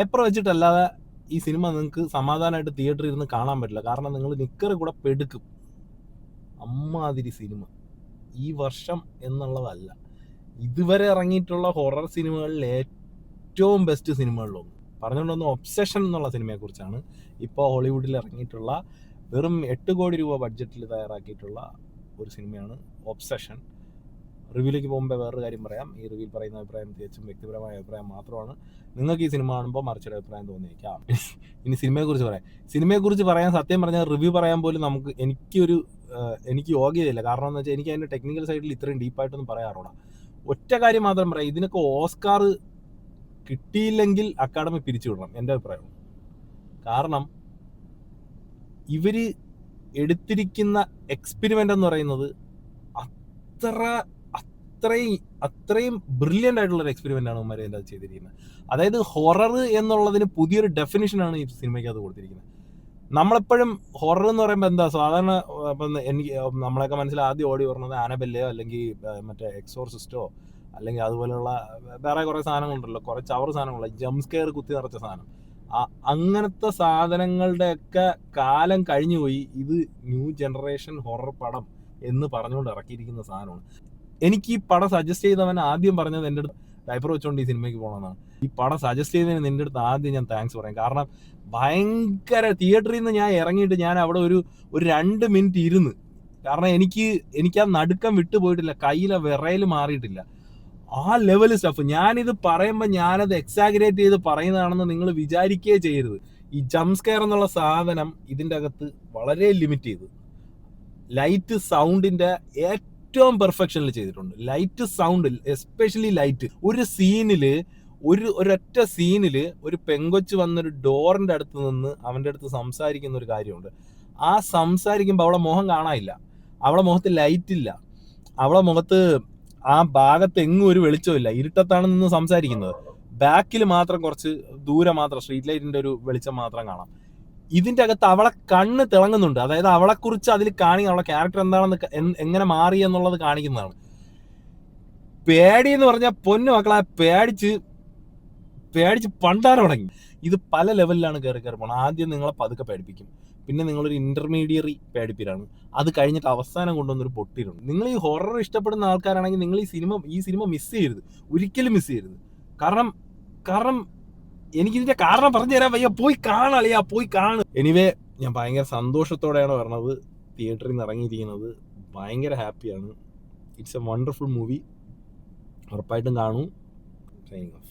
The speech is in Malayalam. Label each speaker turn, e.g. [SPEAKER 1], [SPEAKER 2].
[SPEAKER 1] പേപ്പർ വെച്ചിട്ടല്ലാതെ ഈ സിനിമ നിങ്ങൾക്ക് സമാധാനമായിട്ട് തിയേറ്ററിൽ ഇരുന്ന് കാണാൻ പറ്റില്ല. കാരണം നിങ്ങൾ നിക്കറ് കൂടെ പെടുക്കും. അമ്മാതിരി സിനിമ ഈ വർഷം എന്നുള്ളതല്ല, ഇതുവരെ ഇറങ്ങിയിട്ടുള്ള ഹൊറർ സിനിമകളിൽ ഏറ്റവും ബെസ്റ്റ് സിനിമകളിലൊന്ന്. പറഞ്ഞുകൊണ്ടൊന്ന് ഒബ്സഷൻ എന്നുള്ള സിനിമയെക്കുറിച്ചാണ്. ഇപ്പോൾ ഹോളിവുഡിൽ ഇറങ്ങിയിട്ടുള്ള വെറും 8 കോടി രൂപ ബഡ്ജറ്റിൽ തയ്യാറാക്കിയിട്ടുള്ള ഒരു സിനിമയാണ് ഒബ്സഷൻ. റിവ്യൂലേക്ക് പോകുമ്പോൾ വേറൊരു കാര്യം പറയാം. ഈ റിവ്യൂൽ പറയുന്ന അഭിപ്രായം തികച്ചും വ്യക്തിപരമായ അഭിപ്രായം മാത്രമാണ്. നിങ്ങൾക്ക് ഈ സിനിമ കാണുമ്പോൾ മറിച്ചൊരു അഭിപ്രായം തോന്നിയേക്കാം. ഇനി സിനിമയെക്കുറിച്ച് പറയാൻ സത്യം പറഞ്ഞാൽ റിവ്യൂ പറയാൻ പോലും എനിക്ക് യോഗ്യതയില്ല. കാരണം എന്ന് വെച്ചാൽ എനിക്ക് അതിൻ്റെ ടെക്നിക്കൽ സൈഡിൽ ഇത്രയും ഡീപ്പായിട്ടൊന്നും പറയാറുള്ള. ഒറ്റ കാര്യം മാത്രം പറയാം, ഇതിനൊക്കെ ഓസ്കാർ കിട്ടിയില്ലെങ്കിൽ അക്കാഡമി പിരിച്ചുവിടണം, എൻ്റെ അഭിപ്രായം. കാരണം ഇവര് എടുത്തിരിക്കുന്ന എക്സ്പെരിമെൻ്റ് എന്ന് പറയുന്നത് അത്രയും ബ്രില്യൻ്റ് ആയിട്ടുള്ളൊരു എക്സ്പെരിമെൻ്റ് ആണ് ഉമ്മാർ അതിൻ്റെ അത് ചെയ്തിരിക്കുന്നത്. അതായത് ഹൊറർ എന്നുള്ളതിന് പുതിയൊരു ഡെഫിനിഷനാണ് ഈ സിനിമയ്ക്ക് അത് കൊടുത്തിരിക്കുന്നത്. നമ്മളെപ്പോഴും ഹൊറർ എന്ന് പറയുമ്പോൾ എന്താ സാധാരണ, ഇപ്പം എനിക്ക് നമ്മളൊക്കെ മനസ്സിൽ ആദ്യം ഓടി വരുന്നത് ആനബെല്ലയോ അല്ലെങ്കിൽ മറ്റേ എക്സോർസിസ്റ്റോ അല്ലെങ്കിൽ അതുപോലെയുള്ള വേറെ കുറേ സാധനങ്ങളുണ്ടല്ലോ, കുറേ ചവർ സാധനങ്ങളുള്ള ജംപ് സ്കെയർ കുത്തി നിറച്ച സാധനം. അങ്ങനത്തെ സാധനങ്ങളുടെയൊക്കെ കാലം കഴിഞ്ഞു പോയി. ഇത് ന്യൂ ജനറേഷൻ ഹൊറർ പടം എന്ന് പറഞ്ഞുകൊണ്ട് ഇറക്കിയിരിക്കുന്ന സാധനമാണ്. എനിക്ക് ഈ പടം സജസ്റ്റ് ചെയ്തവൻ ആദ്യം പറഞ്ഞത് എൻ്റെ അടുത്ത് ഡൈപ്പർ വെച്ചുകൊണ്ട് ഈ സിനിമയ്ക്ക് പോകണമെന്നാണ്. ഈ പടം സജസ്റ്റ് ചെയ്തതിന് നിൻ്റെ അടുത്ത് ആദ്യം ഞാൻ താങ്ക്സ് പറയാം. കാരണം ഭയങ്കര തിയേറ്ററിൽ നിന്ന് ഞാൻ ഇറങ്ങിയിട്ട് ഞാൻ അവിടെ ഒരു 2 മിനിറ്റ് ഇരുന്ന്. കാരണം എനിക്ക് ആ നടുക്കം വിട്ടുപോയിട്ടില്ല, കയ്യിലെ വിറയൽ മാറിയിട്ടില്ല. ആ ലെവൽ സ്റ്റഫ്. ഞാനിത് പറയുമ്പോൾ ഞാനത് എക്സാഗ്രേറ്റ് ചെയ്ത് പറയുന്നതാണെന്ന് നിങ്ങൾ വിചാരിക്കുകയേ ചെയ്യരുത്. ഈ ജംപ് സ്കെയർ എന്നുള്ള സാധനം ഇതിൻ്റെ അകത്ത് വളരെ ലിമിറ്റ് ചെയ്ത് ലൈറ്റ് സൗണ്ടിൻ്റെ ഏറ്റവും പെർഫെക്ഷനിൽ ചെയ്തിട്ടുണ്ട്. Light sound, especially light. ഒരൊറ്റ സീനില് ഒരു പെങ്കൊച്ച് വന്നൊരു ഡോറിന്റെ അടുത്ത് നിന്ന് അവൻ്റെ അടുത്ത് സംസാരിക്കുന്ന ഒരു കാര്യമുണ്ട്. ആ സംസാരിക്കുമ്പോൾ അവളെ മുഖം കാണാനില്ല, അവളെ മുഖത്ത് ലൈറ്റ് ഇല്ല, അവളെ മുഖത്ത് ആ ഭാഗത്ത് എങ്ങും ഒരു വെളിച്ചമില്ല, ഇരുട്ടത്താണ് നിന്ന് സംസാരിക്കുന്നത്. ബാക്കിൽ മാത്രം കുറച്ച് ദൂരെ മാത്രം സ്ട്രീറ്റ് ലൈറ്റിന്റെ ഒരു വെളിച്ചം മാത്രം കാണാം. ഇതിന്റെ അകത്ത് അവളെ കണ്ണ് തിളങ്ങുന്നുണ്ട്. അതായത് അവളെക്കുറിച്ച് അതിൽ അവളെ ക്യാരക്ടർ എന്താണെന്ന് എങ്ങനെ മാറി എന്നുള്ളത് കാണിക്കുന്നതാണ്. പേടി എന്ന് പറഞ്ഞാൽ പൊന്നു മക്കളെ, പേടിച്ച് പണ്ടാരം തുടങ്ങി. ഇത് പല ലെവലിലാണ് കയറി പോകണം. ആദ്യം നിങ്ങളെ പതുക്കെ പേടിപ്പിക്കും, പിന്നെ നിങ്ങളൊരു ഇന്റർമീഡിയറി പേടിപ്പിലാണ്, അത് കഴിഞ്ഞിട്ട് അവസാനം കൊണ്ടുവന്നൊരു പൊട്ടിയിട്ടുണ്ട്. നിങ്ങൾ ഈ ഹൊറർ ഇഷ്ടപ്പെടുന്ന ആൾക്കാരാണെങ്കിൽ നിങ്ങൾ ഈ സിനിമ മിസ് ചെയ്യരുത്, ഒരിക്കലും മിസ് ചെയ്യരുത്. കാരണം എനിക്കിതിന്റെ കാരണം പറഞ്ഞു തരാൻ വയ്യ. പോയി കാണും. എനിവേ, ഞാൻ ഭയങ്കര സന്തോഷത്തോടെയാണ് പറഞ്ഞത്, തിയേറ്ററിൽ നിന്ന് ഇറങ്ങിയിരിക്കുന്നത്. ഭയങ്കര ഹാപ്പിയാണ്. It's A wonderful movie. ഉറപ്പായിട്ടും കാണൂ. Signing off.